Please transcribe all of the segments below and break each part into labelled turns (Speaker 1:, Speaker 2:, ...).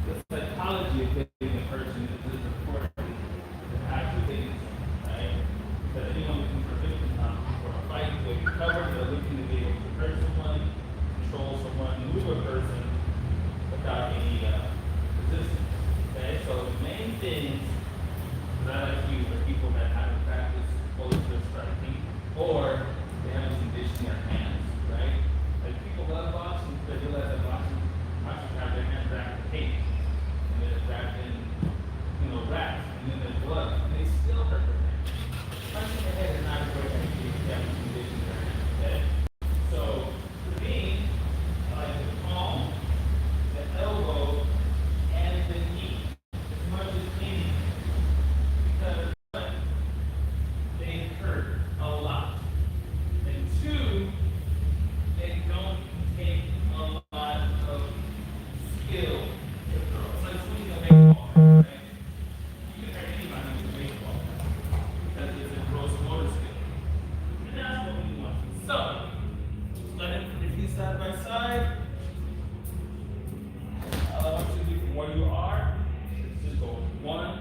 Speaker 1: the psychology of hitting a person is important to actually hitting someone, right? Because anyone looking for victim for a fight, where you cover, they're looking to be able to hurt someone, control someone, move a person without any resistance. Okay, so the main things that I like to use are people that haven't practiced close striking or they haven't conditioned their hands, right? Like people love boxing because they realize that boxing have their hands wrapped in tape and they're wrapped in, wraps and then there's blood and they still hurt their hands. Punching the head is not a great idea if you haven't conditioned their hands, okay? So for me, I like the palm, the elbow, and the knee as much as anything. Because they hurt a lot. And two, they don't take a lot of skill to throw. It's like swinging a baseball, right? You can hurt anybody with a baseball because it's a gross motor skill. And that's what we want. So, let it repeat side by side. I want you to do from where you are. Just go 1,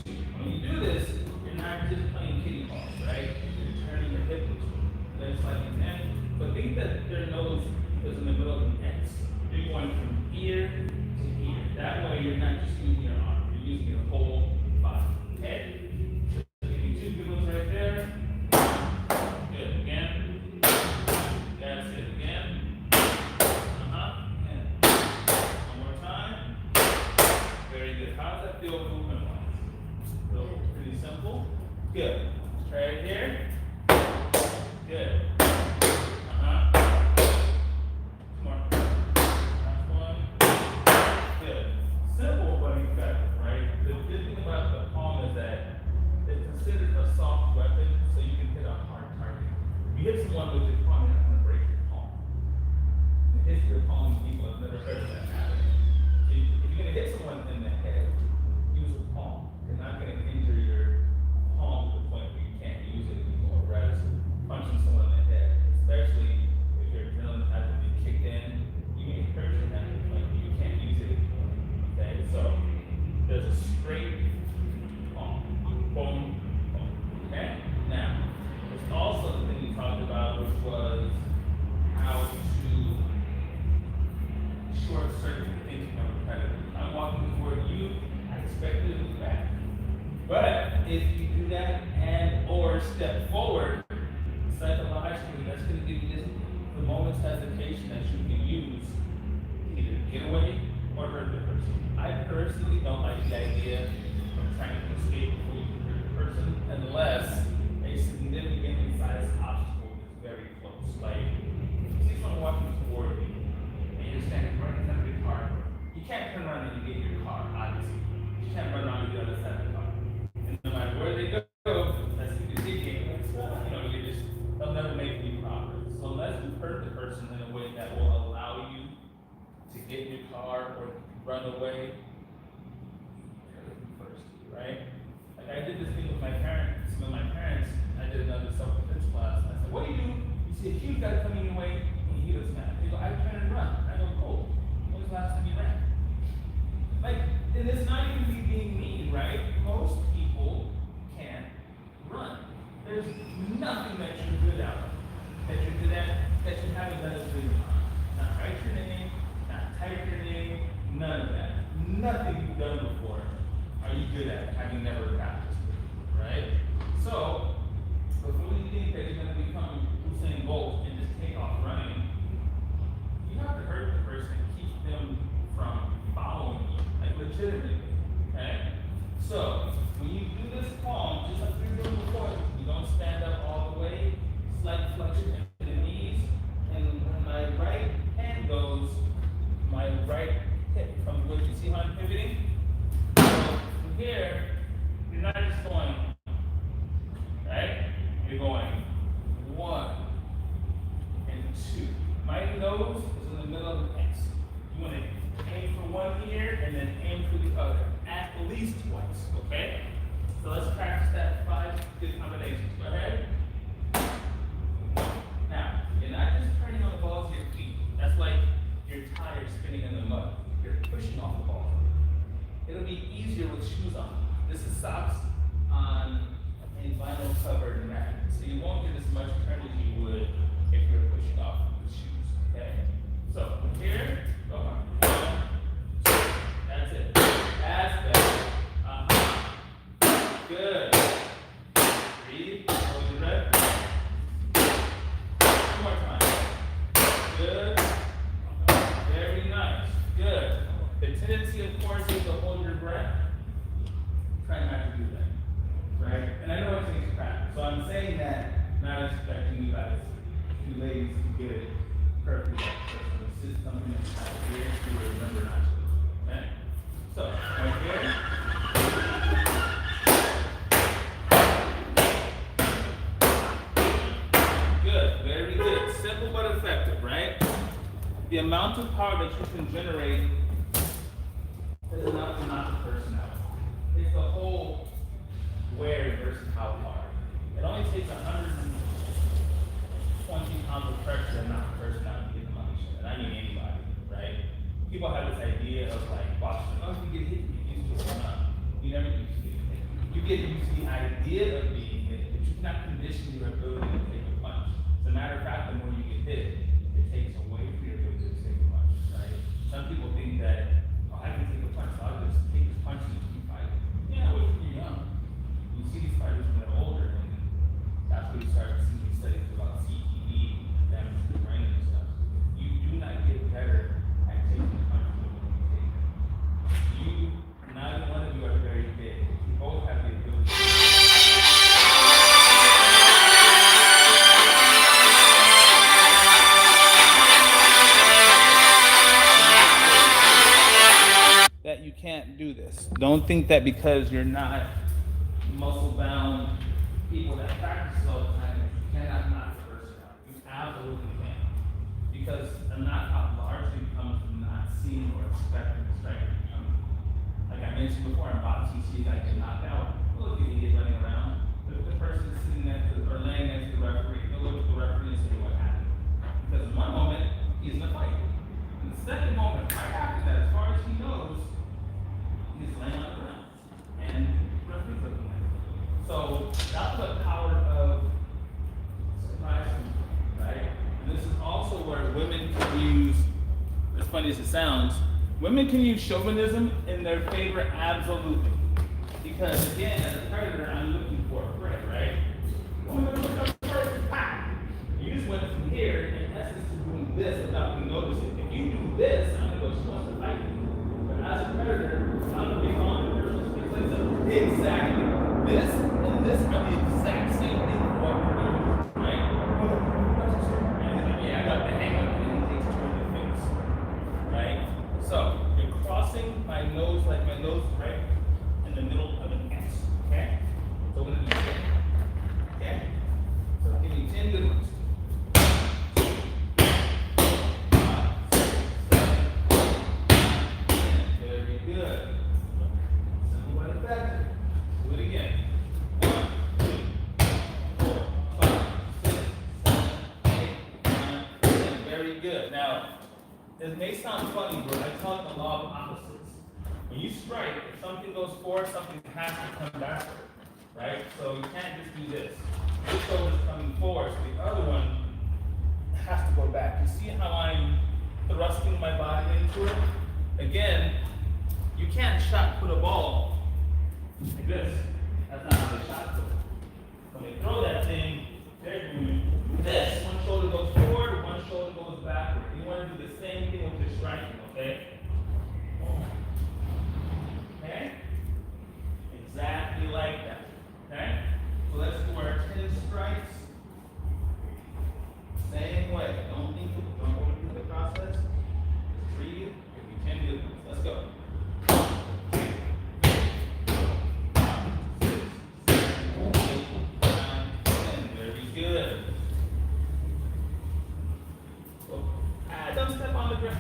Speaker 1: 2. When you do this, you're not just playing kiddie balls, right? You're turning your hip legs like an N. But think that their nose is in the middle of an X. You're going from ear to ear. That way you're not just using your arm, you're using your whole body. Okay? So give me 2 good ones right there. Good. Again. That's it. Again. And one more time. Very good. How does that feel movement wise? So pretty simple. Good. Right here. Good. More. Last one. Good. Simple but effective, right? The good thing about the palm is that it's considered a soft weapon, so you can hit a hard target. If you hit someone with your palm, you're not going to break your palm. If you hit your palm, people have never heard of that happening. So if you're going to hit someone in the head, use a palm. You're not going to injure your palm to the point where you can't use it anymore, right? So punching someone in the head, especially if your adrenaline hasn't been kicked in, you may hurt your hand to the point where you can't use it anymore. Okay, so there's a straight palm, boom, boom. Okay, now there's also the thing we talked about, which was how to short circuit thinking of a predator. I'm walking toward you, I expect you to move back. But if you do that and or step forward, psychologically, that's going to give you this the moment's hesitation that you can use to either get away or hurt the person. I personally don't like the idea of trying to escape before you can hurt the person unless a significantly sized obstacle is very close. Like, if you see someone walking toward you and you're standing right in front of your car, you can't turn around and get in your car, obviously. You can't run around and get on the side of the car. And no matter where they go, that's the game. They'll never make any progress. So unless you hurt the person in a way that will allow you to get in your car or run away, hurt them first, right? Like I did this thing with my parents. With my parents, I did another self-defense class. And I said, what do? You see a huge guy coming your way and you hit a snap. They go, I turn and run. I go, cool. When was the last time you ran? Like, and it's not even me being mean, right? Most people can't run. There's nothing that you're good at, that you haven't done as good as. Not write your name, not type your name, none of that. Nothing you've done before are you good at, having never practiced it, right? So, before you think that you're going to become Usain Bolt and just take off running, you have to hurt the person and keep them from following you, like legitimately, okay? So, when you do this palm, just like we were doing before, you don't stand up all the way, slight flexion in the knees, and when my right hand goes, my right hip comes with, you see how I'm pivoting? So from here, you're not just going, right? You're going 1 and 2. My nose is in the middle of the X. You want to aim for one ear and then aim for the other, at least twice, okay? So let's practice that 5 good combinations. Go ahead. Now, you're not just turning on the balls of your feet. That's like your tire spinning in the mud. You're pushing off the ball. be easier with shoes on. This is socks on a vinyl covered mat. So you won't get as much turn as you would if you're pushing off with shoes. Okay? So here, go on. 1, 2. That's it. That's better. Good. Breathe. Hold your breath. One more time. Good. Very nice. Good. The tendency, of course, is to hold your breath. Try not to do that. Right? And I know it takes practice. So I'm saying that not expecting you guys, you ladies, to get it perfectly. This is something that's out here to remember not to. Okay? So, right here. Good, very good. Simple but effective, right? The amount of power that you can generate is enough to knock a person out. It's the whole where versus how hard. It only takes 120 pounds of pressure to knock a person out and get them on the shit. And I mean anybody, right? People have this idea of like boxing. Oh, if you get hit, you get used to it. No, you never get used to getting hit. You get used to the idea of being hit, but you cannot condition your ability to take a punch. As a matter of fact, the more you get hit, it takes away from your ability to take a punch, right? Some people think that, oh, I can take a punch, so I'll just take this punch and keep fighting. Yeah, well, you're young. You see these fighters when they're older, and that's when you start seeing these studies about CTE, damage to the brain and stuff. You do not get better at taking a punch than when you take it. Neither one of you are very big. You both have the ability that you can't do this. Don't think that because you're not muscle bound people that practice all the time, you cannot knock the person out. You absolutely can. Because a knockout largely comes from not seeing or expecting the strength to come. Like I mentioned before, in boxing, you see a guy get knocked out. Look at the idiot running around. The person sitting next to or laying next to the referee, they'll look at the referee and say, what happened? Because in one moment, he's in a fight. In the second moment, right after that, as far as he knows, he's laying on the ground. And the referee's looking at him. So that's the power of surprise, right? And this is also where women can use, as funny as it sounds, women can use chauvinism in their favor absolutely. Because again, as a predator, I'm looking for a prey, right? You just went from here, in essence, to doing this without even noticing. If you do this, I'm gonna go, she wants to fight you. But as a predator, I'm gonna be on the exactly. This and this are the exact same thing for what we're doing, right? And yeah, I got the hang of it, and it takes a turn to fix, right? So you're crossing my nose like my nose is right in the middle of an S, okay? So we're gonna do 10, okay? So give me 10 good ones. 2, 5, 6, 7, 8, 9, 10. Very good. Simple but effective. Do it again. 1, 2, 4, 5, 6, 7, 8, 9, 10. Very good. Now, this may sound funny, but I taught the law of opposites. When you strike, if something goes forward, something has to come backward, right? So you can't just do this. This shoulder is coming forward, so the other one has to go back. You see how I'm thrusting my body into it? Again, you can't shot put a ball like this. That's not how they shot put. When they throw that thing, they're doing this. One shoulder goes forward, one shoulder goes backward. You want to do the same thing with your striking, okay? Okay? Exactly like that. Okay? So let's do our 10 strikes. Same way. Don't go through the process. Just breathe. Give me 10 good ones. Let's go. 5, 6, 7, 8, 9, 10. Very good. Don't step on the ground.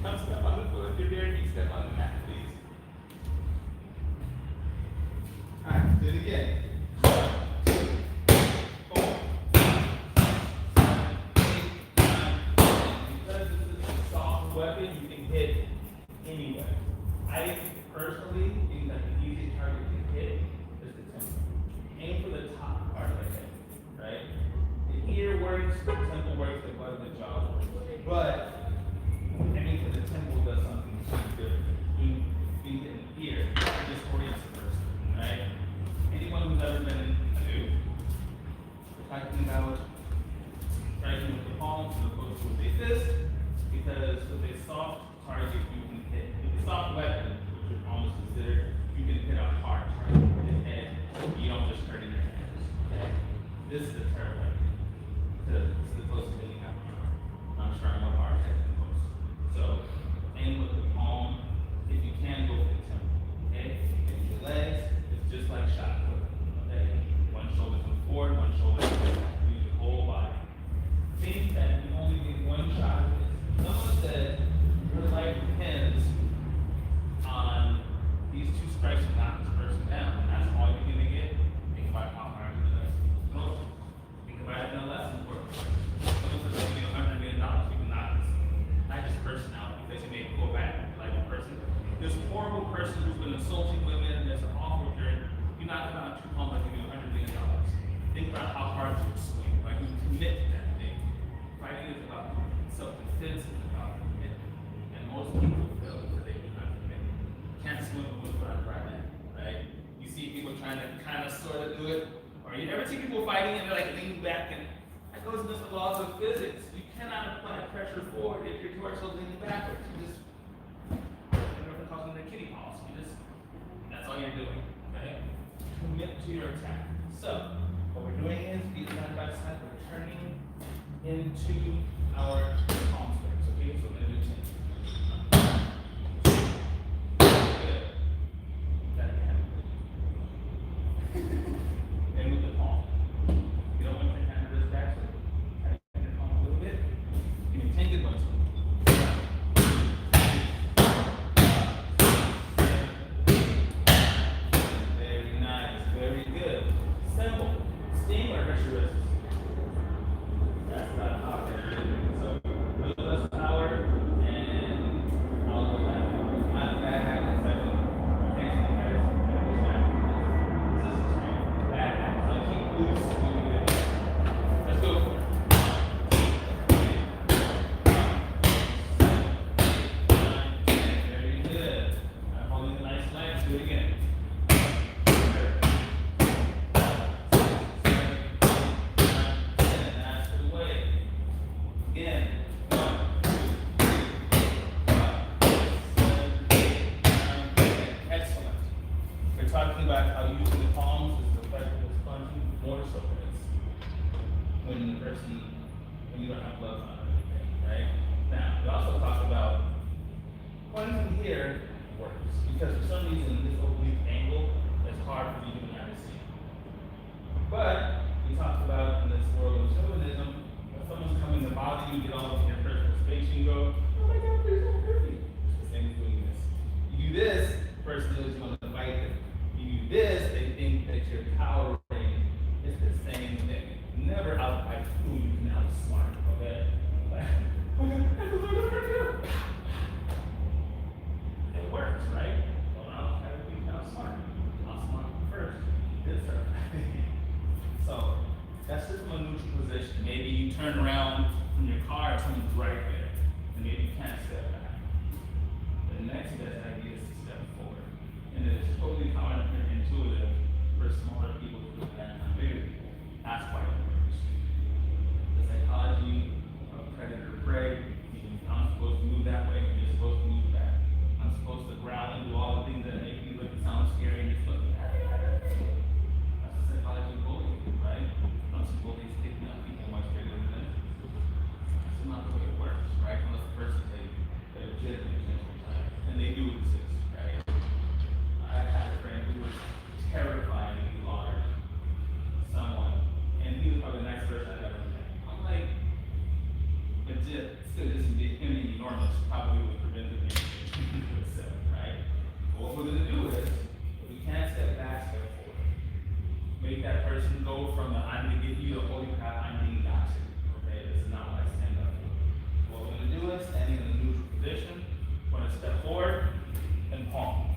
Speaker 1: Don't step on the floor. If you're there, you step on the mat, please. All right, do it again. 1, 2, 4, 5, 6, 7, 8, 9, 10. Because this is a soft weapon, you can hit anywhere. I think the first person who's been insulting women as an officer, you knock them out 2 palms, I give you $100 million. Think about how hard you swing, like you commit to that thing. Fighting is about self-defense, it's about commitment. And most people fail because they do not commit. Can't swim with what I'm right now, right? You see people trying to kind of sort of do it, or you never see people fighting and they're like leaning back, and that goes against the laws of physics. You cannot apply pressure forward if your torso is leaning backwards. You just causing the kitty paws. That's all you're doing. Okay? Commit to your attack. So, what we're doing is we side by side, we're turning into our palm swings. Okay? So we're going to do 10. Good. That again. And with the palm. You don't want your hand to this back, so tighten your palm a little bit. Give me 10 good ones. Talking about how using the palms is the effective sponging, more so when you don't have gloves on or anything, right? Now, we also talk about plunging here works because for some reason this oblique angle is hard for you to see. But we talked about in this world of chauvinism, if someone's coming to bother you, get all of your personal space, you go, oh my God, please don't hurt me. It's the same as doing this. You do this, the person knows you want to fight them. You do this, they think that you're cowering. It's the same thing. Never outfight who you can outsmart, okay? It works, right? Well, I'll try to be outsmart. Outsmart first. Good, sir. So, that's just from a neutral position. Maybe you turn around from your car, someone's right there, and maybe you can't step back. The next best idea is to step forward. And it's totally counterintuitive for smaller people to do that than bigger people. That's why it works. The psychology of predator-prey, I'm supposed to move that way, you're supposed to move back. I'm supposed to growl and do all the things that make you look and sound scary, and you're supposed to that's the psychology of bullying, right? Most bullies picking up people much bigger than them. That's not the way it works, right? Unless the person they legitimately and they do exist, right? I had a friend who was terrifyingly large, someone, and he was probably the nicest person I've ever met. I'm like, legit, still just be him and enormous, probably would prevent me from itself, right? But what we're gonna do is, if we can't step back, step forward. Make that person go from the I'm gonna get you to holy crap, I'm being got you. Okay, this is not what I stand up for. What we're gonna do is standing in a neutral position, we're gonna step forward and palm.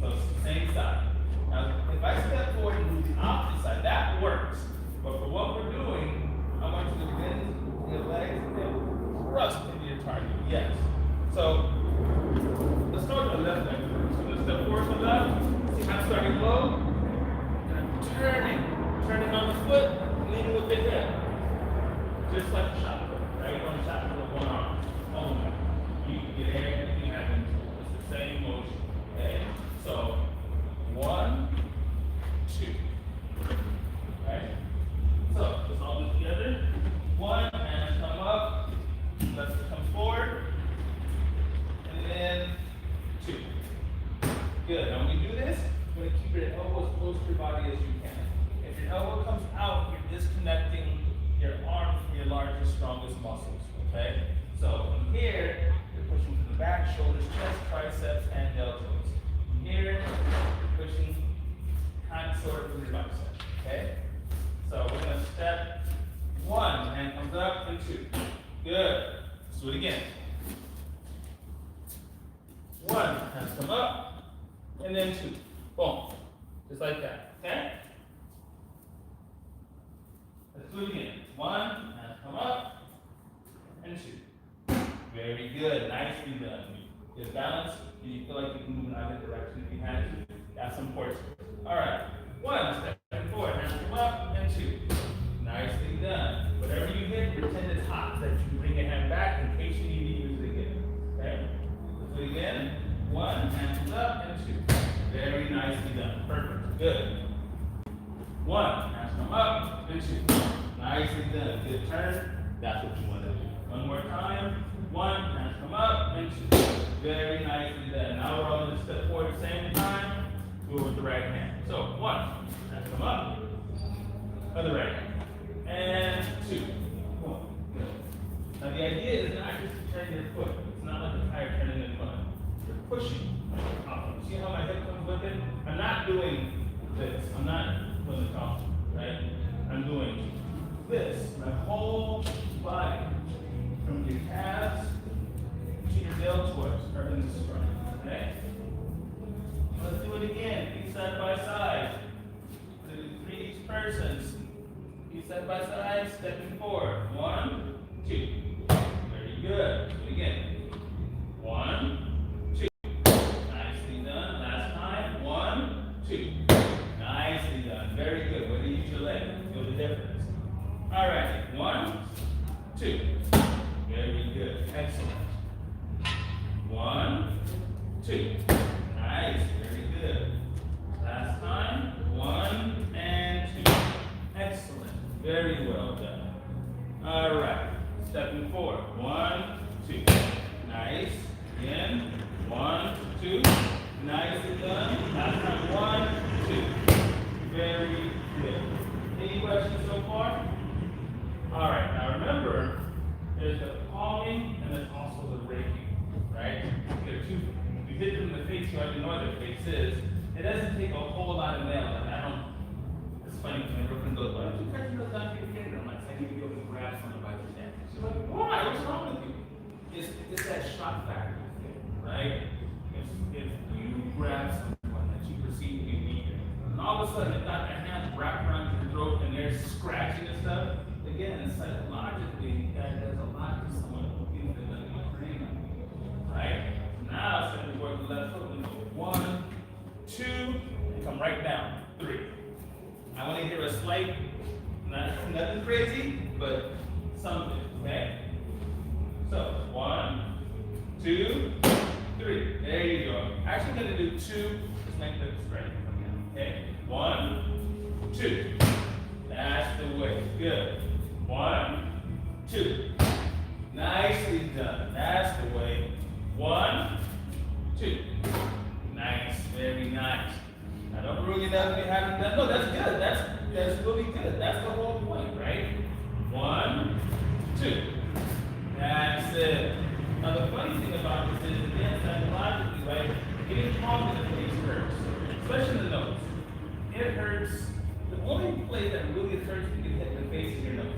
Speaker 1: So it's the same side. Now, if I step forward and move the opposite side, that works. But for what we're doing, I want you to bend your legs and thrust into your target. Yes. So let's start with the left leg first. So let's step forward to the left. See how I'm starting low? And I'm turning on the foot, leaning with the hip. Just like a shot put, right? You're on a shot put with one arm. Only. You can get anything happen. It's the same motion. Okay? So, 1, 2. Right? So, let's all do it together. 1, and come up. Let's come forward. And then 2. Good. Now, when you do this, you're going to keep your elbow as close to your body as you can. If your elbow comes out, you're disconnecting your arm from your largest, strongest muscles. Okay? So, from here, you're pushing to the back, shoulders, chest, triceps, and deltoids. Here, you're pushing kind of sort of through your bicep, okay? So we're gonna step 1, hand comes up, and 2. Good. Let's do it again. 1, hands come up, and then 2. Boom. Just like that. Okay? Let's do it again. 1, and come up, and 2. Very good. Nicely done. Good balance. Do you feel like you can move in either direction if you had to? Got some force. All right. 1, step forward, hands come up, and 2. Nicely done. Whatever you hit, pretend it's hot, so that you bring your hand back in case you need to use it again. Okay? Let's do it again. 1, hands up, and 2. Very nicely done. Perfect. Good. 1, hands come up, and 2. Nicely done. Good turn. That's what you want to do. One more time. 1, hands come up, and 2. Very nicely done. Now we're all going to step forward at the same time. Do it with the right hand. So 1, hands come up, other right hand, and 2. Boom. Good. Now the idea is not just to turn your foot. It's not like a tire turning in front. You're pushing. See how my hip comes with it? I'm not doing this. I'm not doing the top, right? I'm doing this. My whole body, from your calves to your deltoids, are in this front. Okay? Let's do it again. Feet side by side. Do 3 each person. Feet side by side, stepping forward. 1, 2. Very good. Do it again. 1, 2. Nicely done. Last time. 1, 2. Nicely done. Very good. Way to use your leg. Feel the difference. All right. 1, 2. Very good. Excellent. 1, 2. Nice. Very good. Last time. 1 and 2. Excellent. Very well done. All right. Stepping forward. 1, 2. Nice. Again. 1, 2. Nicely done. Last time. 1, 2. Very good. Any questions so far? All right. Now remember, there's the palming and there's also the raking, right? There are 2. You hit them in the face, you already know what their face is. It doesn't take a whole lot of nail. Like, it's funny when my girlfriend goes, why don't you cut your nails down to your finger? I'm like, I need to be able to grab someone by the neck. She's like, why? What's wrong with you? It's that shock factor, right? If you grab someone that you perceive to be weak, and all of a sudden they've got their hands wrapped around your throat and they're scratching and stuff, again, psychologically, that does a lot to someone who feels that they're not brain, right? Now, so we work the left foot, we go 1, 2, and come right down, 3. I want to hear a slight, nothing crazy, but something, okay? So, 1, 2, 3. There you go. Actually, I'm going to do 2. Just make it straight. Okay? 1, 2. That's the way. Good. 1, 2. Nicely done. That's the way. 1, 2. Nice. Very nice. Now don't ruin your nose if you haven't done. No, that's good. That's really good. That's the whole point, right? 1, 2. That's it. Now the funny thing about this is, again, psychologically, right? Getting palmed in the face hurts, especially the nose. It hurts. The only place that really hurts is to get hit in the face is your nose.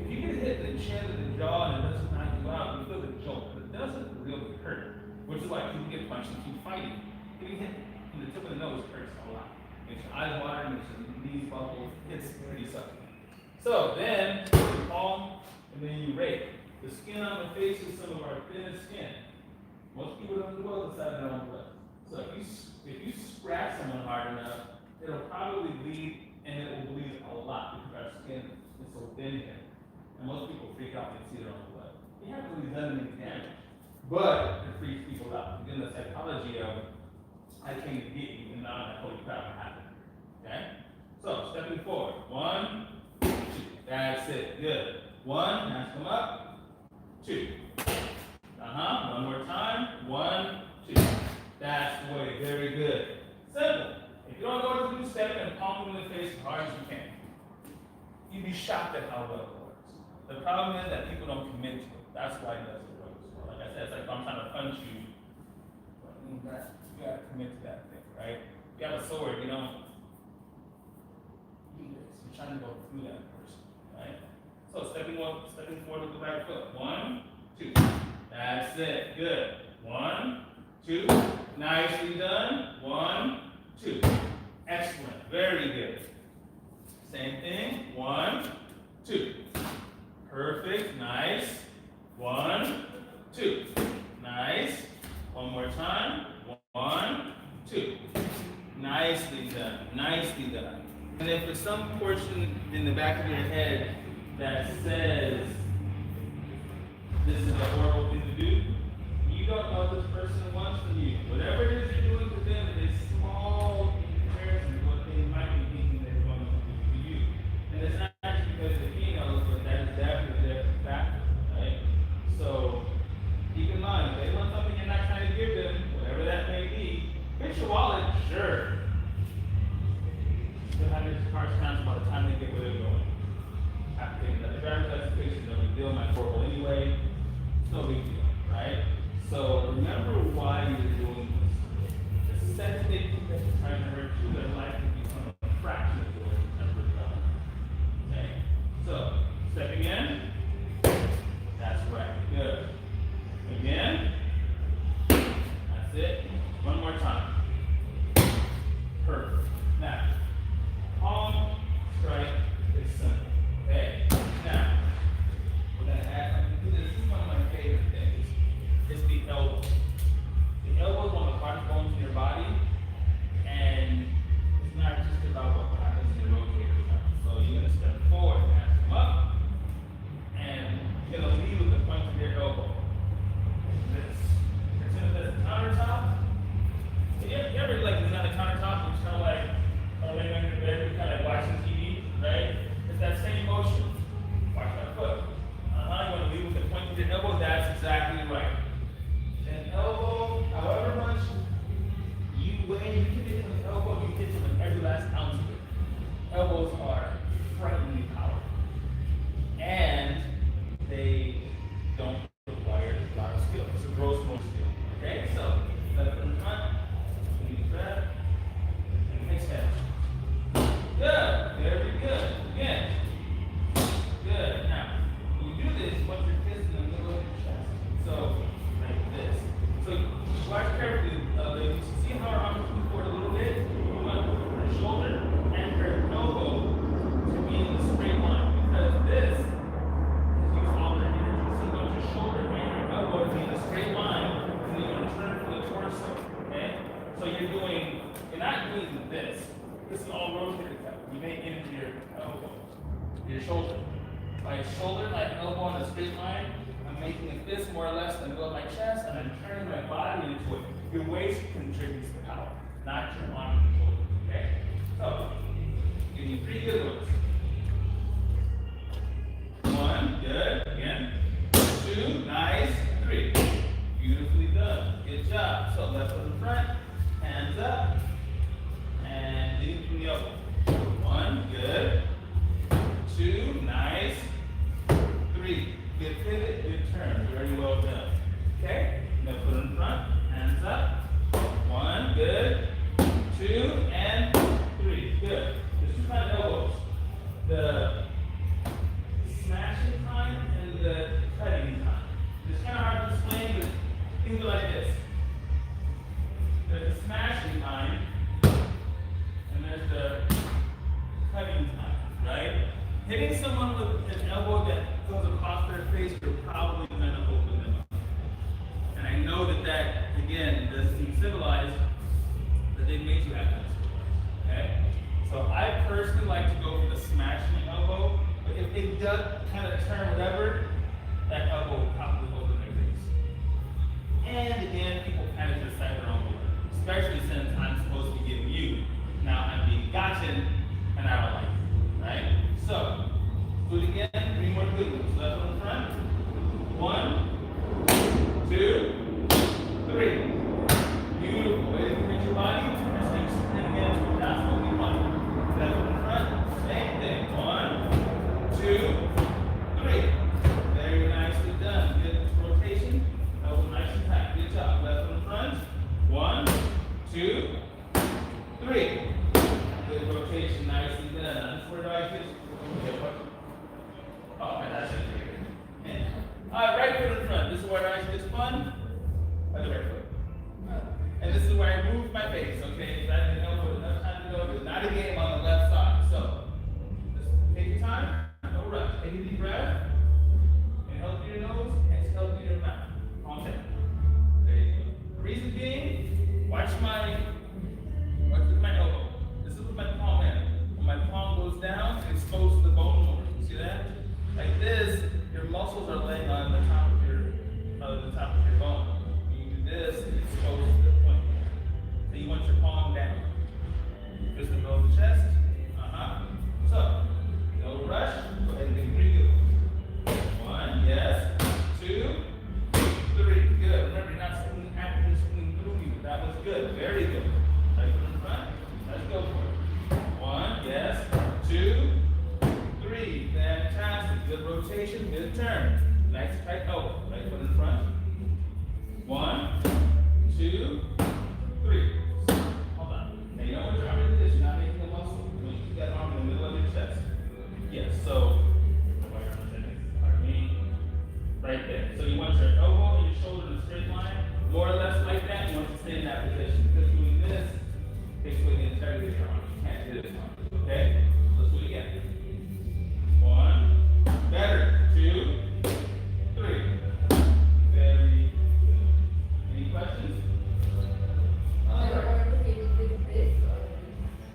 Speaker 1: If you get hit in the chin or the jaw and it doesn't knock you out, you feel the jolt, but it doesn't really hurt. Which is why people get punched and keep fighting. Getting hit in the tip of the nose hurts a lot. Makes your eyes water, makes your knees buckle. It's pretty sucky. So then you palm and then you rake. The skin on the face is some of our thinnest skin. Most people don't do well the side of their own blood. So if you scratch someone hard enough, it'll probably bleed, and it will bleed a lot because our skin is so thin here. And most people freak out when they see their own blood. You haven't really done any damage, but it freaks people out. Again, the psychology of I came to get you, and now I'm like, holy crap, what happened? Okay? So stepping forward. 1, 2. That's it. Good. 1. Hands come up. 2. One more time. 1, 2. That's the way. Very good. Simple. If you don't know what to do, step and palm them in the face as hard as you can. You'd be shocked at how well it works. The problem is that people don't commit to it. That's why it doesn't work. So like I said, it's like if I'm trying to punch you. You gotta commit to that thing, right? If you have a sword, you don't do this. You're trying to go through that person, right? So stepping forward with the right foot. 1, 2. That's it. Good. 1, two. Nicely done. One, two. Excellent. Very good. Same thing. One, two. Perfect. Nice. One, two. Nice. One more time. One, two. Nicely done. Nicely done. And if there's some portion in the back of your head that says this is a horrible thing to do, you don't know what this person wants from you. Whatever it is you're doing to them is small in comparison to what they might be thinking they're going to do for you. And it's not just because they're females, but that is definitely their factor, right? So keep in mind, if they want something you're not trying to give them, whatever that may be, fix your wallet, sure. Still have your car chance by the time they get where they're going. After taking the driver's license, no big deal, my portable anyway. No big deal, right? So remember why you're doing this. The second they think that you're trying to hurt you, their life can become a fraction of what you've ever done. Okay? So, stepping in. That's right. Good. Again. That's it. One more time. Perfect. Now, palm strike is simple. Okay? Now, we're going to add something to this. This is one of my favorite things. It's the elbow. The elbow is one of the hardest bones in your body, and it's not just about what happens in the rotator cuff. So you're going to step forward, and come up, and you're going to lead with the point of your elbow. This. Pretend that's a countertop. You ever like lean on the countertop and kind of like laying on your bed, kind of like watching TV, right? It's that same motion. Watch that foot. You want to lead with the point of your elbow. That's exactly right. An elbow, however much you weigh, you hit it with the elbow, you hit it with every last ounce of it. Elbows are frighteningly powerful. And they don't require a lot of skill. It's a gross motor skill. Okay? So, left in front, deep breath, and exhale. Good. Very good. Again. Good. Now, when you do this, put your fist in the middle of your chest. So, like this. So, watch carefully, ladies. See how our arms move forward a little bit? We want her shoulder and her elbow to be in the straight line. Because this is use all their energy. So, you want your shoulder and your elbow to be in a straight line, and then you're going to turn for the torso. Okay? So, you're not doing this. This is all rotated. You may into your elbow, your shoulder. My shoulder, my elbow on a straight line, I'm making a fist more or less in the middle of my chest, and I'm turning my body into it. Your waist contributes to power, not your arm and shoulder. Okay? So, give you 3 good ones. 1, good. Again. 2, nice. 3. Beautifully done. Good job. So, left foot in front, hands up, and leading from the elbow. 1, good. 2, nice. 3, good pivot, good turn. Very well done. Okay? Now foot in front, hands up. 1, good. 2, and 3. Good. There's 2 kind of elbows. The smashing kind and the cutting kind. It's kind of hard to explain, but think of it like this. There's the smashing kind, and there's the cutting time, right? Hitting someone with an elbow that goes across their face, you're probably going to open them up. And I know that again, doesn't seem civilized, but they made you have this. Okay? So I personally like to go for the smashing elbow, but if it does kind of turn whatever, that elbow will probably open their face. And again, people kind of decide their own way, especially since I'm supposed to be giving you. Now I'm being gotten, and I don't like it, right? So, do it again, 3 more good ones. Left in front. 1, 2, 3. Beautiful. Way to reach your body. And again, that's what we want. Left in front, same thing. 1, 2, 3. Very nicely done. Good rotation. That was nice and tight. Good job. Left in front. Good, very good. Right foot in front. Let's go for it. 1, yes. 2, 3. Fantastic. Good rotation, good turn. Nice tight elbow. Right foot in front. 1, 2, 3. Hold on. Now you know what you're already this. You're not making a muscle. You keep that arm in the middle of your chest. Yes, so right there. So you want your elbow and your shoulder in a straight line, more or less like that. You want to stay in that position. Because doing this takes away the integrity of your arm. You can't do this one. Okay? Let's do it again. 1. Better. 2, 3. Very good. Any questions?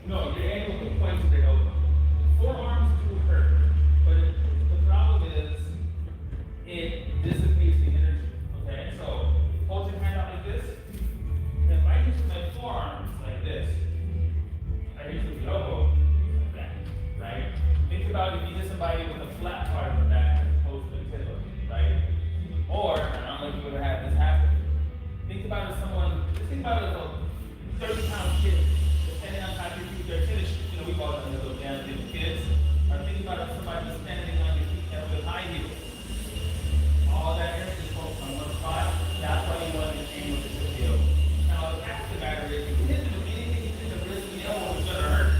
Speaker 1: No, your ankle can point to the elbow. Forearms do hurt. But the problem is it dissipates the energy. Okay? So hold your hand out like this. If I use my forearms like this, I use the elbow like that. Right? Think about if you hit somebody with a flat part of the back as opposed to a tip of it, right? Or, and I don't know if you've ever had this happen. Think about it as someone, just think about it as a 30-pound kid, depending on how you use their tennis shoes. You know, we call them the little damn little kids. Or think about it as somebody just standing on your feet with high heels. All that energy is focused on one spot. That's why you want to aim with the heel. Now, the fact of the matter is, if you hit them with anything you hit the wrist and the elbow, it's going to hurt.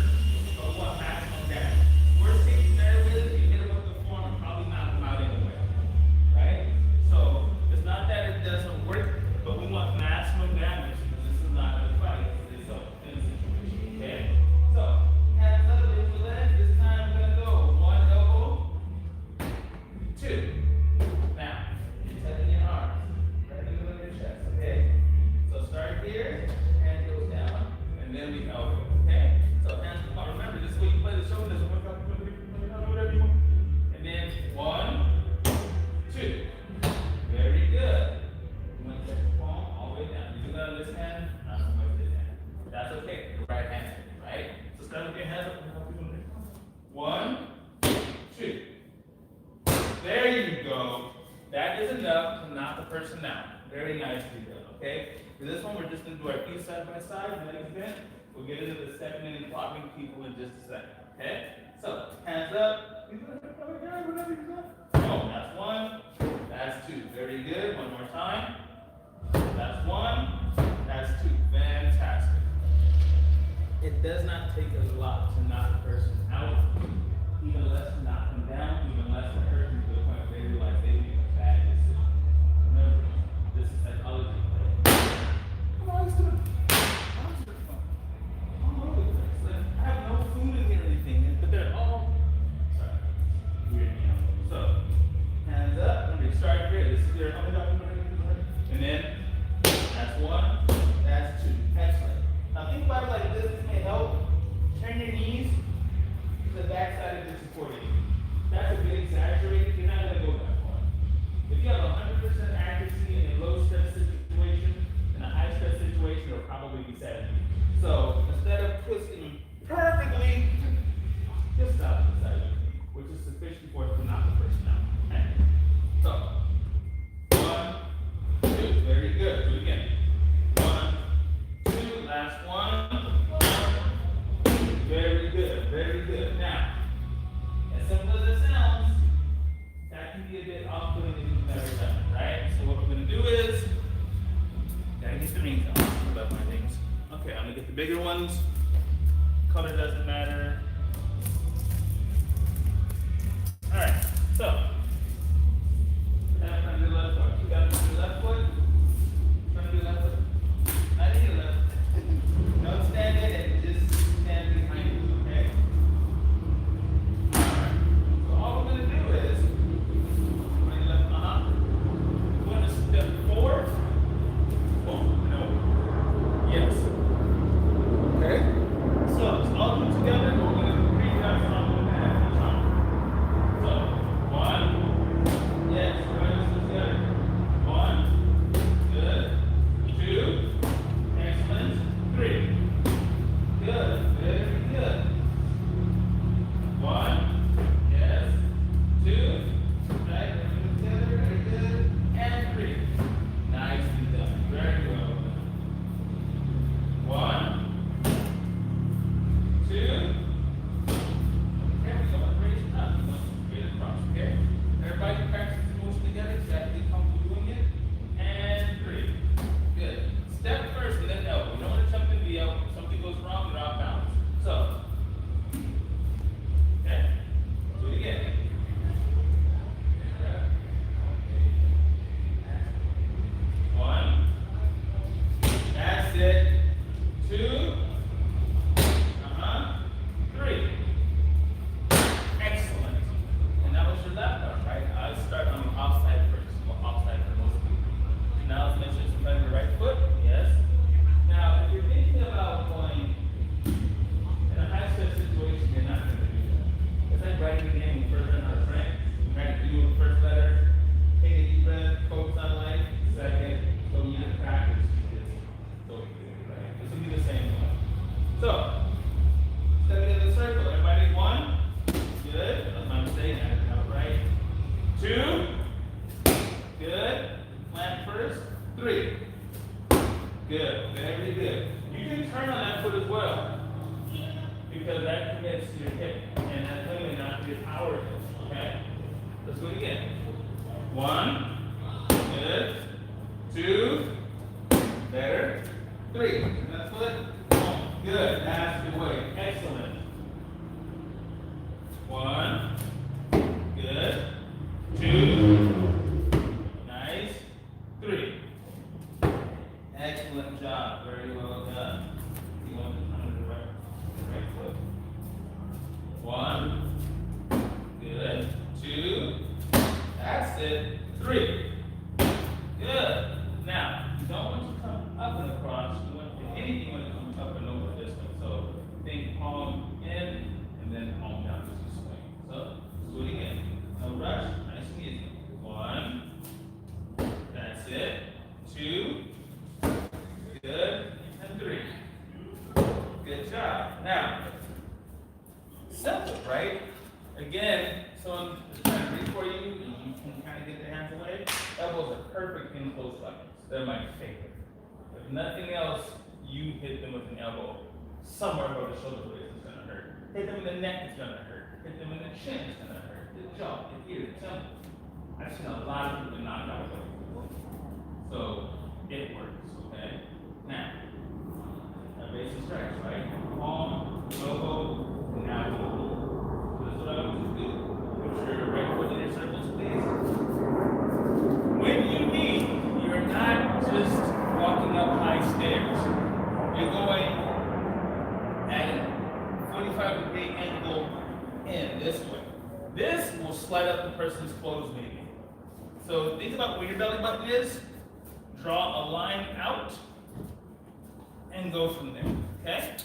Speaker 1: So we want maximum damage. Worst case scenario is, if you hit them with the forearm, probably knock them out anyway. Right? So, it's not that it doesn't work, but we want maximum damage. Because this is not a fight. It's a situation. Okay? So, hands up with the leg. This time we're going to go 1 elbow, 2. Now, you're tucking your arms right in the middle of your chest, okay? So start here, hand goes down, and then we elbow, okay? So hands come. Remember, this is where you play the shoulders. Whatever you want. And then 1, 2. Very good. You want to touch the palm all the way down. You do that on this hand, not so much this hand. That's okay. The right hand, right? So start with your hands up. 1, 2. There you go. That is enough to knock the person out. Very nicely done, okay? For this one, we're just going to do our feet side by side, legs bent. We'll get into the second and blocking people in just a second, okay? So, hands up. Whatever you got. Oh, that's 1. That's 2. Very good. One more time. That's 1. That's 2. Fantastic. It does not take a lot to knock a person out, even less to knock them down, even less to hurt them to the point where they realize they made a bad decision. Remember, this is psychology. Come on, let's do it. All over the place. I have no food in here or anything, but they're all weird. So, hands up. Remember, start here. This is your and then that's 1, that's 2. Excellent. Now think about it like this. This may help. Turn your knees to the back side of the supporting. That's a bit exaggerated. You're not going to go that far. If you have 100% accuracy in a low stress situation, in a high stress situation, it'll probably be 70. So instead of twisting perfectly, just stop to the side, which is sufficient for us to knock the person out. Okay? So 1, 2, very good. Do it again. 1, 2, last 1. Very good, very good. Now, as simple as it sounds, that can be a bit off-putting if you've never done it, right? So what we're going to do is, gotta get the rings out. I love my rings. Okay, I'm going to get the bigger ones. Color doesn't matter. All right, so, now do the left foot. You got to do the left foot. Try to do the left foot. I need a left. Don't stand in it, just stand behind it, okay? Alright. So all we're going to do is, when you left, we're going to step forward. Oh, no. Yes. Okay? So, all of them together, we're going to read that from the hand each time. So, 1. Yes, we're going to do together. 1. Good. 2. Excellent. 3. Good. Very good. 1. Yes. 2. Right. Together. Very good. And 3. Nicely done. Very well done. step first and then elbow. You don't want to jump in the elbow. If something goes wrong, you're off balance. So, okay, do it again. One. That's it. Two. Three. Excellent. And that was your left arm, right? I'll start on the offside first. Well, offside for most people. Now let's make sure it's in front of your right foot. Yes. Now, if you're thinking about going in a high step situation, you're not going to do that. It's like writing the name first letter on a friend. Right? You do the first letter, take a deep breath, focus on life. Second, so you need to practice this. Right? This will be the same one. So, step into the circle. Everybody, one. Good. That's my mistake. I did it right. Two. Good. Plant first. Three. Good. Very good. You can turn on that foot as well, because that commits to your hip, and that's really not your power hip. Okay? Let's do it again. One. Good. Two. Better. Three. And that foot. Good. That's the way. Excellent. One. Good. Two. Nice. Three. Excellent job. Very well done. You want to come to the right foot. One. Good. Two. That's it. Three. Good. Now, you don't want to come up and across. You want, if anything, you want to come up and over this one. So think palm in and then palm down as you swing. So let's do it again. No rush. Nice and easy. One. That's it. Two. Good. And three. Good job. Now, simple, right? Again, someone is trying to reach for you and you can kind of get their hands away. Elbows are perfect in close buckets. They're my favorite. If nothing else, you hit them with an elbow somewhere above the shoulder blade, it's going to hurt. Hit them in the neck, it's going to hurt. Hit them in the chin, it's going to hurt. The jaw, the ear, the temple. I've seen a lot of people knock out with it. So it works, okay? Now, basic stretch, right? Palm, elbow, now elbow. So this is what I want you to do. Put your right foot in your circles, please. When you knee, you're not just walking up high stairs. You're going at a 45-degree angle in this way. This will slide up the person's clothes maybe. So think about where your belly button is. Draw a line out and go from there. Okay?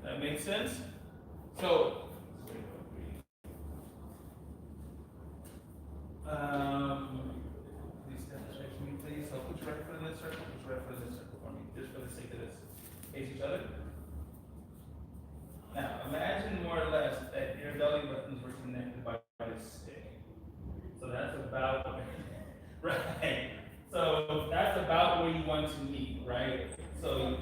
Speaker 1: That makes sense? So, please stand straight for me, please. So put your right foot in this circle, put your right foot in this circle for me, just for the sake of this. Face each other. Now, imagine more or less that your belly buttons were connected by this stick. So that's about, right. So that's about where you want to meet, right? So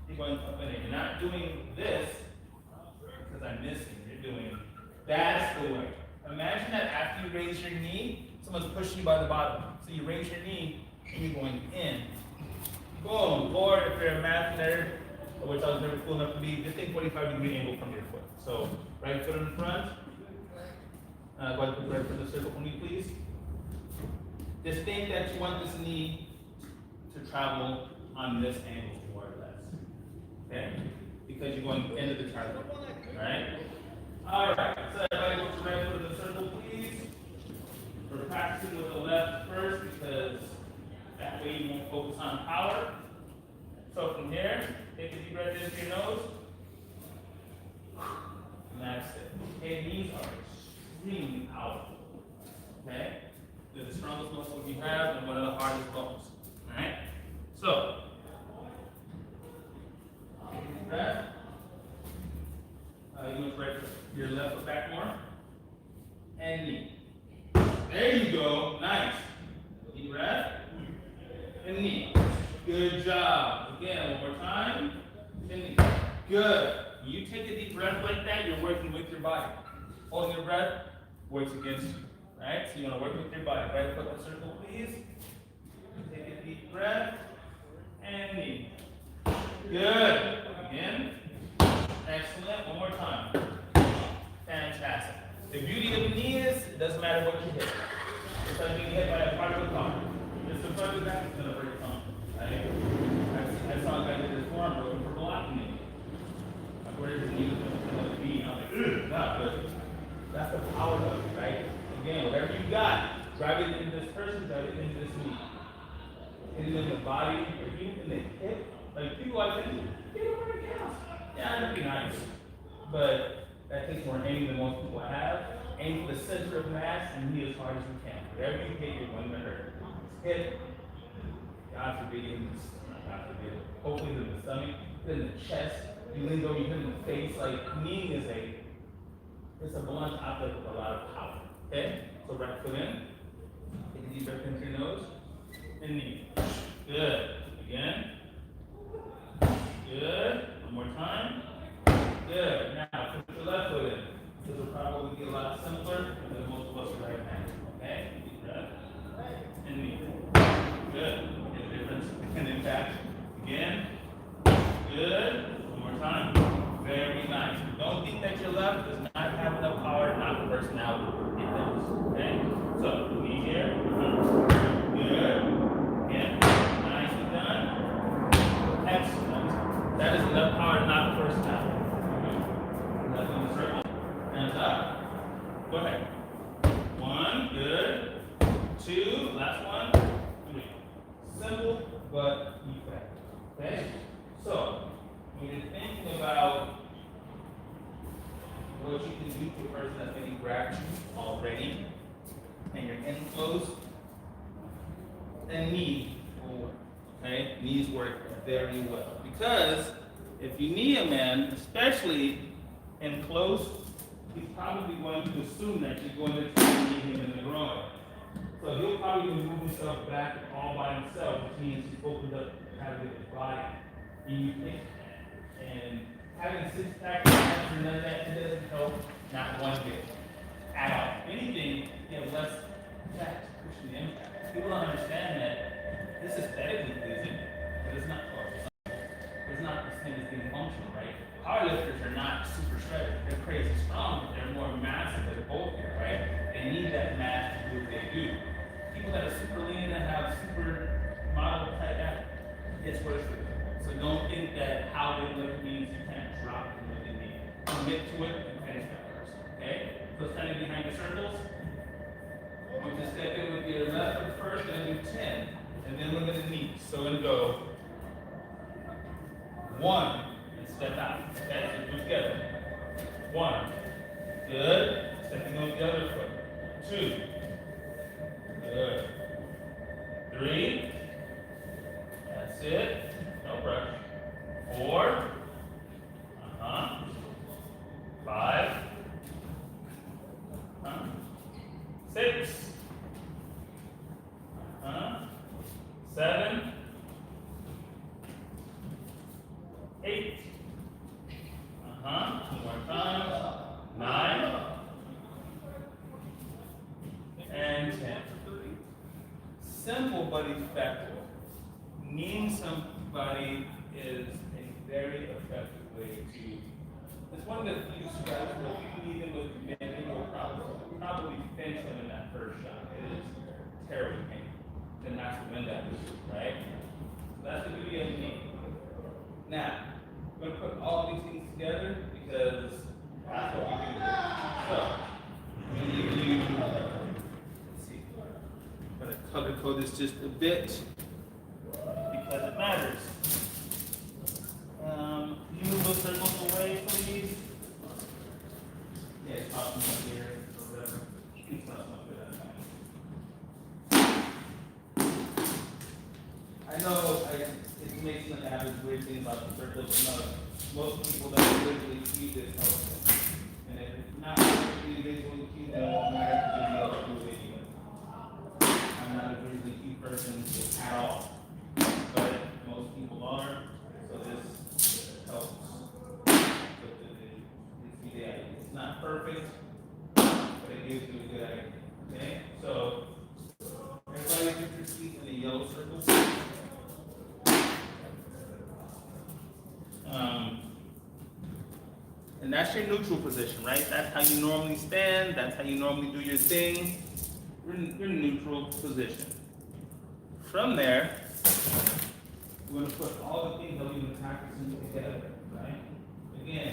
Speaker 1: you're going up in it. You're not doing this because I'm missing. You're doing, that's the way. Imagine that after you raise your knee, someone's pushing you by the bottom. So you raise your knee and you're going in. Boom. Or if you're a math nerd, which I was never cool enough to be, just take 45-degree angle from your foot. So right foot in front. Go ahead and put the right foot in the circle for me, please. Just think that you want this knee to travel on this angle, more or less. Okay? Because you're going into the target. Alright? Alright, so everybody put your right foot in the circle, please. We're practicing with the left first because that way you won't focus on power. So from here, take a deep breath into your nose. And that's it. Okay, knees are extremely powerful. Okay? They're the strongest muscles you have and one of the hardest bones. Alright? So, deep breath. You want to right your left foot back more. And knee. There you go. Nice. Deep breath. And knee. Good job. Again, one more time. And knee. Good. When you take a deep breath like that, you're working with your body. Holding your breath works against you. Right? So you want to work with your body. Right foot in the circle, please. Take a deep breath. matter what you hit. It's like being hit by a part of a car. Just the front of that is gonna break something. Right? I saw a guy did his forearm broken for blocking me. Like where his knee was gonna be. I'm like, ugh, not good. That's the power of it, right? Again, whatever you got, drive it into this person, drive it into this knee. Hit it in the body, or even in the hip. Like people like this, get over the counts. Yeah, that'd be nice. But that takes more aim than most people have. Aim for the center of mass and hit as hard as you can. Whatever you hit, you're going to hurt. Hit, God forbid, God forbid, hopefully in the stomach, in the chest, you lean over, you hit in the face. Like kneeing is it's a blunt object with a lot of power. Okay? So right foot in, take a deep breath into your nose, and knee. Good. Again. Good. One more time. Good. Now, put your left foot in. This will probably be a lot simpler than most of us are right now. Okay? Deep breath. And knee. Good. Get a difference in impact. Again. Good. One more time. Very nice. Don't think that your left does not have enough power, not the personality. It does. Okay? So, knee here. Good. Again. Nicely done. Excellent. That is enough power, not the personality. Left in the circle. Hands up. Go ahead. 1, good. 2, last one. 3. Simple, but effective. Okay? So, when you're thinking about what you can do to a person that's maybe grabbed you already, and you're in close, then knee will work. Okay? Knees work very well. Because if you knee a man, especially in close, he's probably going to assume that you're going to try to knee him in the groin. So he'll probably move himself back all by himself, which means he's opened up kind of his body. And you think, and having six-pack and none of that, it doesn't help, not one bit at all. If anything, you have less fat to push the impact. People don't understand that this is aesthetically pleasing, but it's not close. It's not the same as being functional, right? Powerlifters are not super shredded. They're crazy strong, but they're more massive and bulkier, right? They need that mass to do what they do. People that are super lean and have super model type that, it's worse for them. So don't think that how they lift means you can't drop them what they need. Commit to it and finish that person. Okay? So standing behind the circles. I want you to step in with your left foot first, and do 10. And then look at the knees. So and go 1 and step out. Okay? So do together. 1. Good. Stepping on the other foot. 2. Good. 3. That's it. No brush. 4. 5. 6. 7. 8. One more time. 9. And 10. Simple but effective. Kneeing somebody is a very effective way to. It's one of the few strategies where if you need them with command, you will probably finish them in that first shot. It is terrible pain. Then that's to win that issue, right? So that's the beauty of the knee. Now, I'm going to put all these things together because that's what we do. So, when you let's see, I'm going to color code this just a bit because it matters. Can you move those circles away, please? Yeah, it's popping up here or whatever. It's not good at that. I know it makes an average weird thing about the circles, but no, most people that are visually cued this helps them. And if it's not visually cued, then it won't matter if you else do it anyway. I'm not a visually cued person at all, but most people are, so this helps. It's not perfect, but it gives you a good idea. Okay, so everybody put your feet in the yellow circles. And And that's your neutral position, right? That's how you normally stand. That's how you normally do your thing. You're in neutral position. From there, we're going to put all the things that we've been practicing together, right? Again,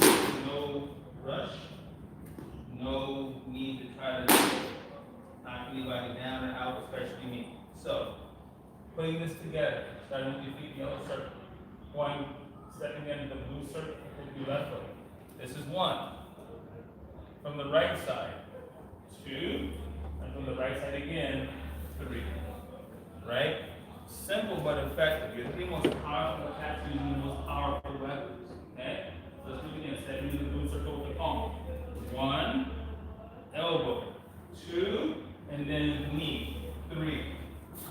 Speaker 1: no rush, no need to try to knock anybody down or out, especially me. So, putting this together, starting with your feet in the yellow circle, stepping into the blue circle with your left foot. This is 1. From the right side, 2, and from the right side again, 3. Right? Simple but effective. Your 3 most powerful attacks using the most powerful weapons. Okay? So let's do it again. Stepping into the blue circle with the palm. 1, elbow. 2, and then knee. 3.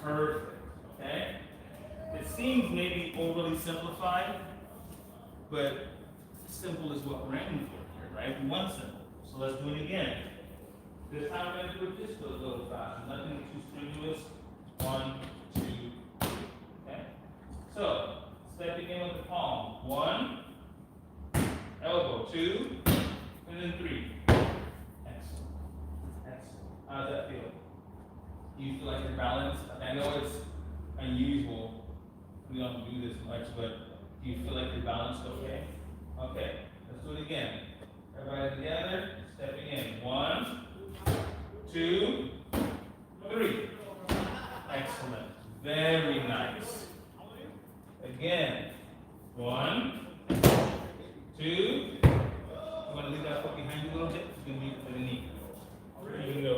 Speaker 1: Perfect. Okay? It seems maybe overly simplified, but simple is what we're aiming for here, right? We want simple. So let's do it again. This time we're going to do it just a little faster. Nothing too strenuous. 1, 2, 3. Okay? So, stepping in with the palm. 1, elbow. 2, and then 3. Excellent. Excellent. How does that feel? Do you feel like you're balanced? I know it's unusual. We don't do this much, but do you feel like you're balanced okay? Okay, let's do it again. Everybody together, stepping in. 1, 2, 3. Excellent. Very nice. Again. 1, 2. I'm going to leave that foot behind you a little bit. You're going to leave it for the knee. You're going to go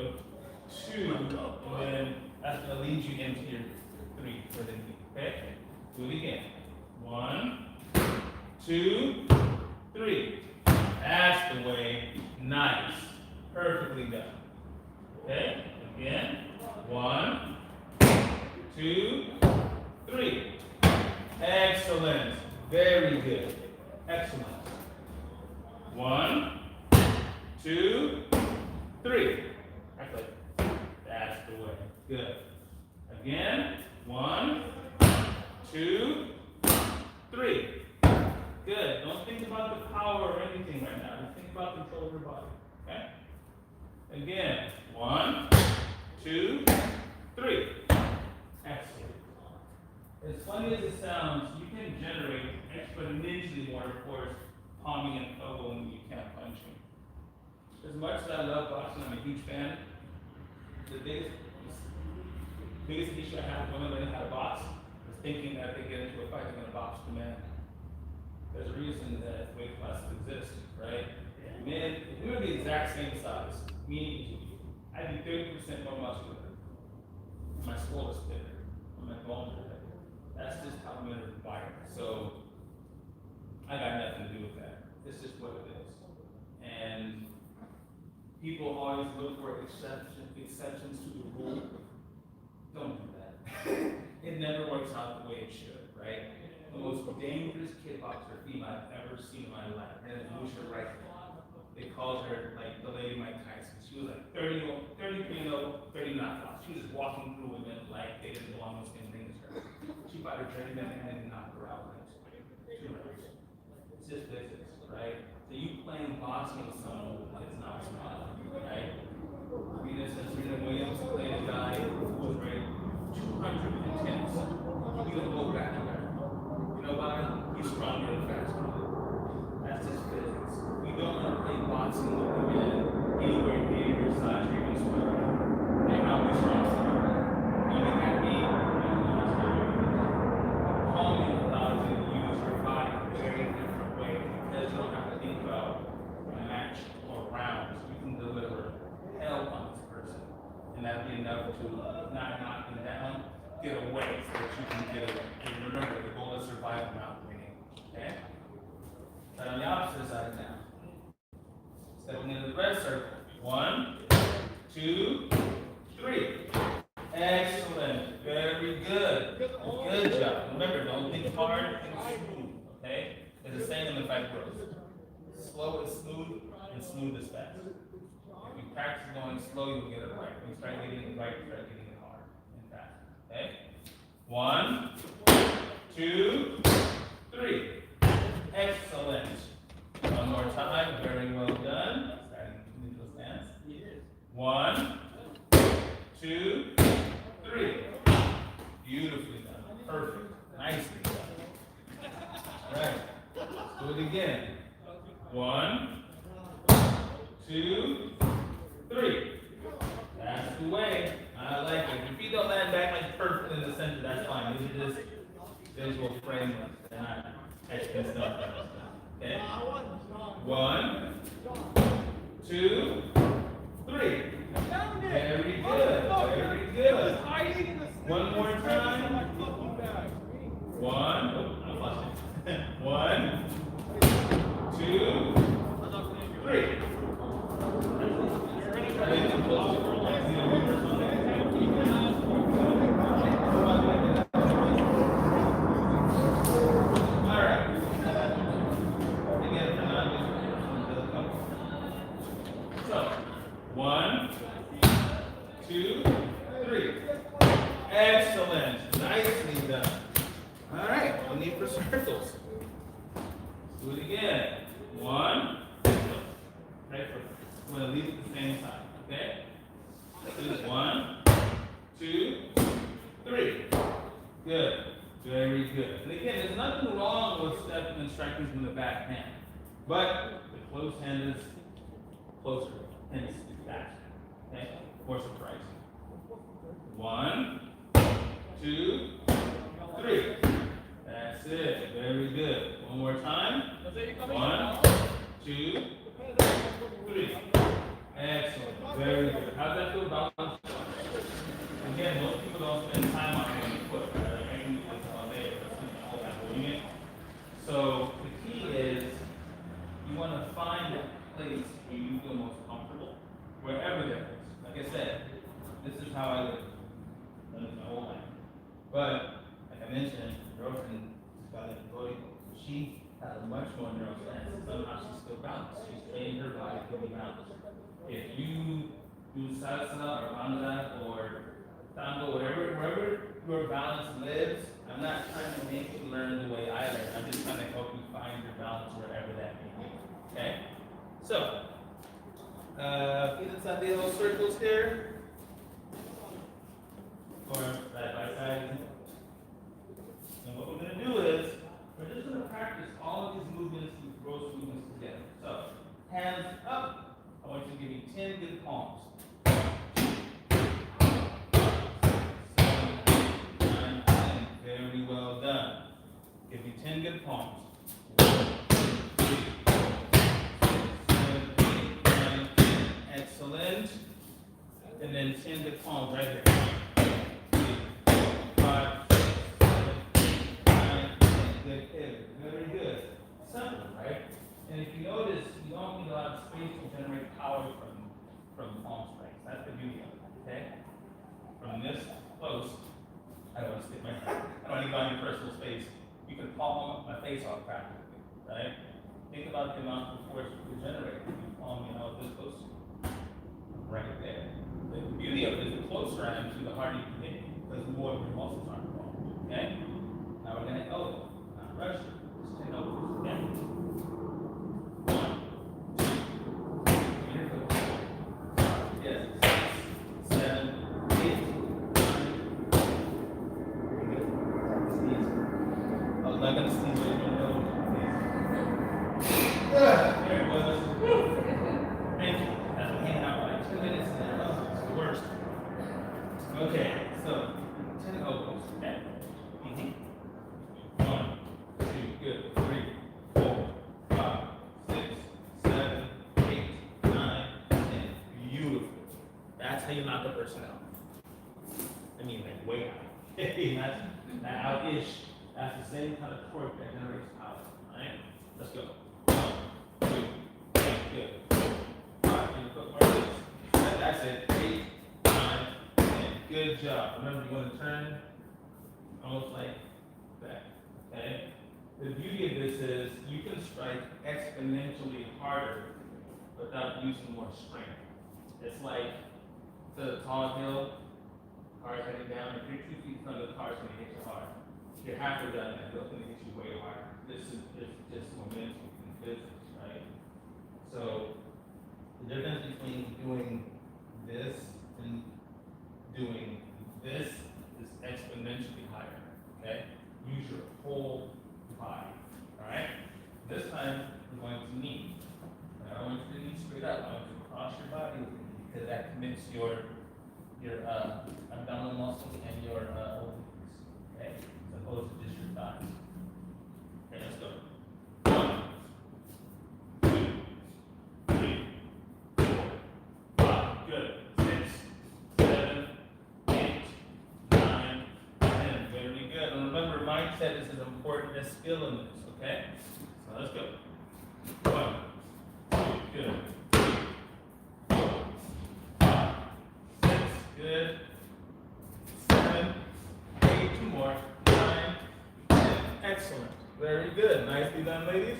Speaker 1: 2, and then that's going to lead you into your 3 for the knee. Okay? Do it again. 1, 2, 3. That's the way. Nice. Perfectly done. Okay? Again. 1, 2, 3. Excellent. Very good. Excellent. 1, 2, 3. Excellent. That's the way. Good. Again. 1, 2, 3. Good. Don't think about the power or anything right now. Just think about control of your body. Okay? Again. 1, 2, 3. Excellent. As funny as it sounds, you can generate exponentially more force palming and elbowing when you can't punching. As much as I love boxing, I'm a huge fan. The biggest issue I have with women learning how to box is thinking that if they get into a fight, they're going to box the man. There's a reason that weight classes exist, right? Men, if we were the exact same size, me and you, I'd be 30% more muscular. My skull is bigger. My bones are bigger. That's just how men are wired. So I got nothing to do with that. It's just what it is. And people always look for exceptions to the rule. Don't do that. It never works out the way it should, right? The most dangerous kickboxer female I've ever seen in my life. Her name is Lucia Wright. They called her like the lady Mike Tyson. She was like 30 knockouts. She was just walking through women like they didn't belong in the same ring as her. She fought her journeyman and knocked her out like 2 rounds. It's just business, right? So you playing boxing with someone is not smart, right? Serena Williams played a guy who was rated 210. You don't go back to her. You know why? He's stronger and faster. That's just physics. We don't want to play boxing with women anywhere near your size or even smaller. They have to be strong. You look at me, calming allows you to use your body in a very different way because you don't have to think about a match or rounds. You can deliver hell on this person. And that'd be enough to not knock them down, get away so that you can get away. And remember, the goal is survival, not winning. Okay? But on the opposite side now. Stepping into the red circle. 1, 2, 3. Excellent. Very good. Good job. Remember, don't think hard, think smooth. Okay? It's the same in the fight world. Slow is smooth, and smooth is fast. If you practice going slow, you'll get it right. When you start getting it right, you start getting it hard and fast. Okay? 1, 2, 3. Excellent. One more time. Very Right. Let's do it again. 1, 2, 3. That's the way. I like it. If you don't land back like perfect in the center, that's fine. These are just visual frameworks. They're not extra stuff. Okay? 1, 2, 3. Very good. Very good. One more time. 1. Oh, I lost it. 1, 2, 3. So, 1, 2, 3. Excellent. Nicely done. All right. No need for circles. Do it again. 1. Right foot. I'm going to leave it the same side. Okay? Do this. 1, 2, 3. Good. Very good. And again, there's nothing wrong with stepping and striking from the back hand. But the closed hand is closer, hence faster. Okay? For surprise. 1, 2, 3. That's it. Very good. One more time. 1, 2, 3. Excellent. Very good. How's that feel about this? Again, most people don't spend time on one foot. Right? Like, I can do this all day, but it's all about doing it. So the key is you want to find that place where you feel most comfortable, wherever there is. Like I said, this is how I live. I live my whole life. But like I mentioned, girlfriend got a she has a much more neural sense. Somehow she's still balanced. She's trained her body to be balanced. If you do salsa or banda or tango, wherever your balance lives, I'm not trying to make you learn the way I learn. I'm just trying to help you find your balance wherever that may be. Okay? So, feet inside the little circles here. Or side by side. And what we're going to do is, we're just going to practice all of these movements, these gross movements together. So, hands up. I want you to give me 10 good palms. 7, 8, 9, 10. Very well done. Give me 10 good palms. 1, 2, 3, 4, 5, 6, 7, 8, 9, 10. Excellent. And then 10 good palms right here. 3, 4, 5, 6, 7, 8, 9, 10. Good hit. Very good. Simple, right? And if you notice, you don't need a lot of space to generate power from palm strikes. That's the beauty of it, okay? From this close, I don't want to stick my I don't want to go on your personal space. You can palm my face off practically, right? Think about the amount of force you can generate if you palm me out this close. Right there. The beauty of it is the closer I am to the harder you can hit me, because the more of your muscles are involved. Okay? Now we're going to elbow, not rush it. Just 10 elbows. Okay? 1, 2, 3, 4, 5, yes, 6, 7, 8, 9. I was not going to sneeze right in your nose. There it was. Thank you. That's been hanging out for like 2 minutes now. It's the worst. Okay, so 10 elbows. Okay. 1, 2, good. 3, 4, 5, 6, 7, 8, 9, 10. Beautiful. That's how you knock the person out. I mean, like way out. Not out-ish. That's the same kind of torque that generates power. Alright? Let's go. 1, 2, 3, good. 4, 5, and foot marches. That's it. 8, 9, 10. Good job. Remember, you want to turn almost like that. Okay? The beauty of this is you can strike exponentially harder without using more strength. It's like the tall hill, car's heading down. If you're 2 feet from the car, it's going to hit you hard. If you're halfway down that hill, it's going to hit you way harder. This is just momentum in physics, right? So the difference between doing this and doing this is exponentially higher. Okay? Use your whole body. All Alright? This time, we're going to knee. I don't want you to knee straight up. I want you to cross your body because that commits your abdominal muscles and your obliques. Okay? As opposed to just your thighs. Okay, let's go. 1, 2, 3, 4, 5. Good. 6, 7, 8, 9, 10. Very good. And remember, mindset is as important as skill in this. Okay? So let's go. 1, 2, good. 3, 4, 5, 6, good. 7, 8, 2 more. 9, 10. Excellent. Very good. Nicely done, ladies.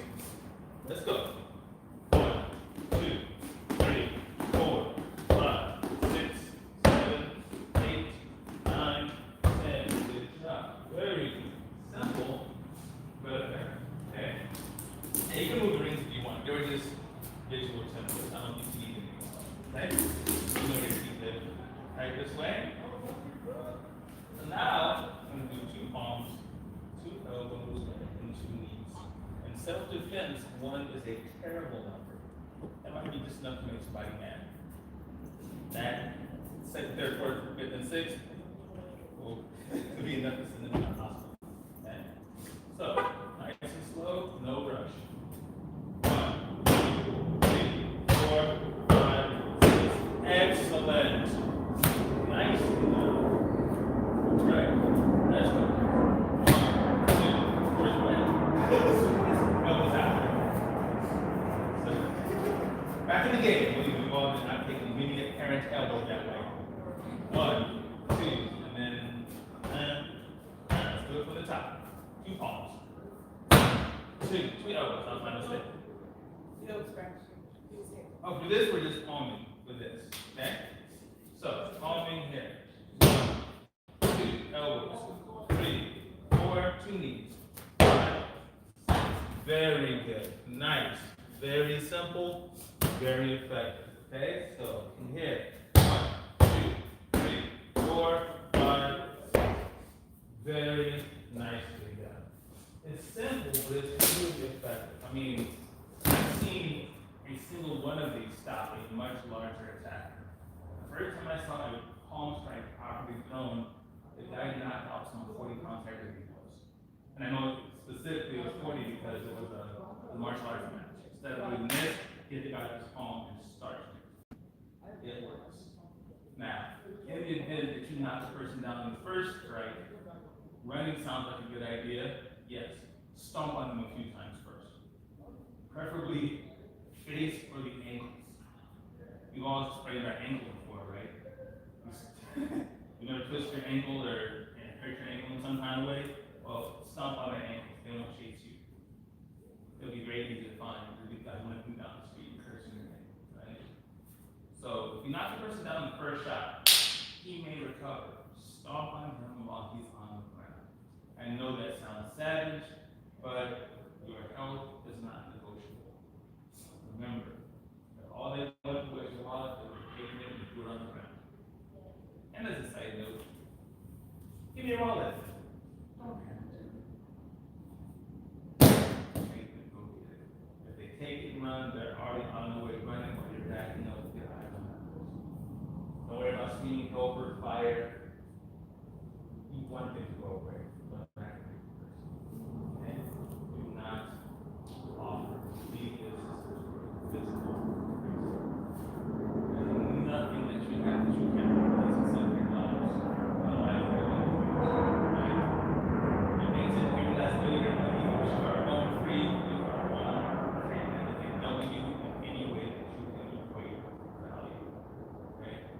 Speaker 1: Let's go. 1, 2, 3, 4, 5, 6, 7, 8, 9, 10. Good job. Very simple, but effective. Okay. And you can move the rings if you want. They were just visual templates. I don't think you need anything else. Okay? You know your feet live right this way. So now I'm going to do 2 palms, 2 elbows, and 2 knees. In self-defense, 1 is a terrible number. That might be just enough to make somebody mad. That second, third, fourth, fifth, and sixth could be enough to send them to the hospital. Okay? So, nice and slow, no rush. 1, 2, 3, 4, 5, 6. Excellent. Nice. Right. That's good. 1, 2, where's the way? Elbows out. So, back in the game. We've all been not taking immediate parent elbow that way. 1, 2, and then let's do it from the top. 2 palms. 2 elbows. That was my mistake.
Speaker 2: No scratch.
Speaker 1: Oh, for this, we're just palming with this. Okay? So, palming here. 1, 2 elbows. 3, 4, 2 knees. 5, 6. Very good. Nice. Very simple. Very effective. Okay? So, from here. 1, 2, 3, 4, 5, 6. Very nicely done. It's simple, but it's really effective. I mean, I've seen a single one of these stop a much larger attacker. The first time I saw a palm strike properly thrown, the guy knocked out some 40 pound heavier than he was. And I know specifically it was 40 because it was a martial arts match. Instead of doing this, hit the guy with his palm and start. It works. Now, in the event that you knock the person down in the first strike, running sounds like a good idea. Yes, stomp on them a few times first. Preferably face or the ankles. You've all sprained our ankle before, right? You're gonna twist your ankle or hurt your ankle in some kind of way. Well, stomp on their ankles. They won't chase you. It'll be very easy to find. You've got one of them down the street and cursing your name, right? So if you knock the person down in the first shot, he may recover. Stomp on him while he's on the ground. I know that sounds savage, but your health is not negotiable. Remember, that all they want to do is your wallet, they were taking it and put it on the ground. And as a side note, give me your wallet. Don't have to. Make them go get it. If they take it and run, they're already on the way running while you're backing up to get eyes on that person. Don't worry about seeing over fire. You want them to go away. But back to the person. Okay? Do not offer immediate assistance for physical reasons. There's nothing that you have that you can't replace in some of your lives. Otherwise, you're going to lose. Right? It means that your last video, you are home free, you are one free, and they can help you in any way that you can equate value. Right?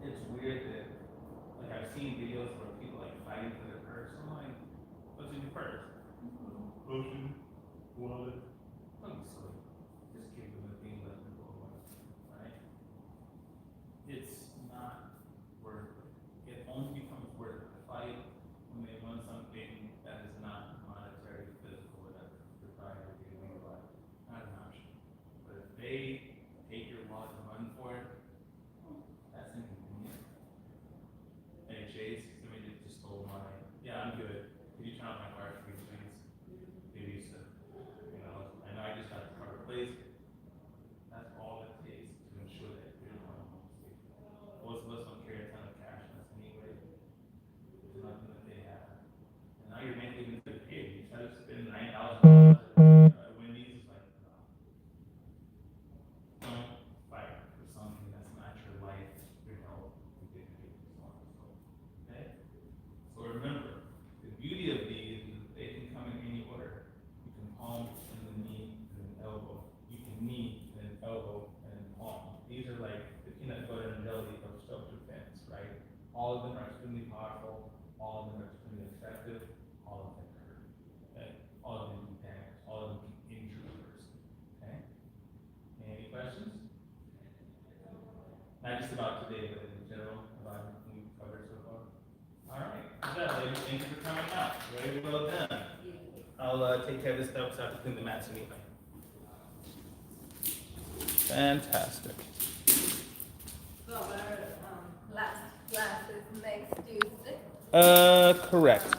Speaker 1: It's weird that, like, I've seen videos where people like fighting for their purse. I'm like, what's in your purse? Ocean, wallet. Don't be silly. Just give them a thing, let them go away. Right? It's not worth it. It only becomes worth it to fight when they want something that is not monetary, physical, whatever. Proprietary, legal, not an option. But if they take your wallet and run for it, that's inconvenient. Hey Chase, somebody just stole mine. Yeah, I'm good. Could you count my card for me? All of them are extremely powerful, all of them are extremely effective, all of them hurt. Okay? All of them can damage, all of them can injure a person. Okay? Any questions? Not just about today, but in general, about everything we've covered so far. Alright, good job, ladies. Thank you for coming out. Very well done. I'll take care of this stuff so I have to clean the mats anyway. Fantastic.
Speaker 3: So our last class is next Tuesday.
Speaker 1: Correct.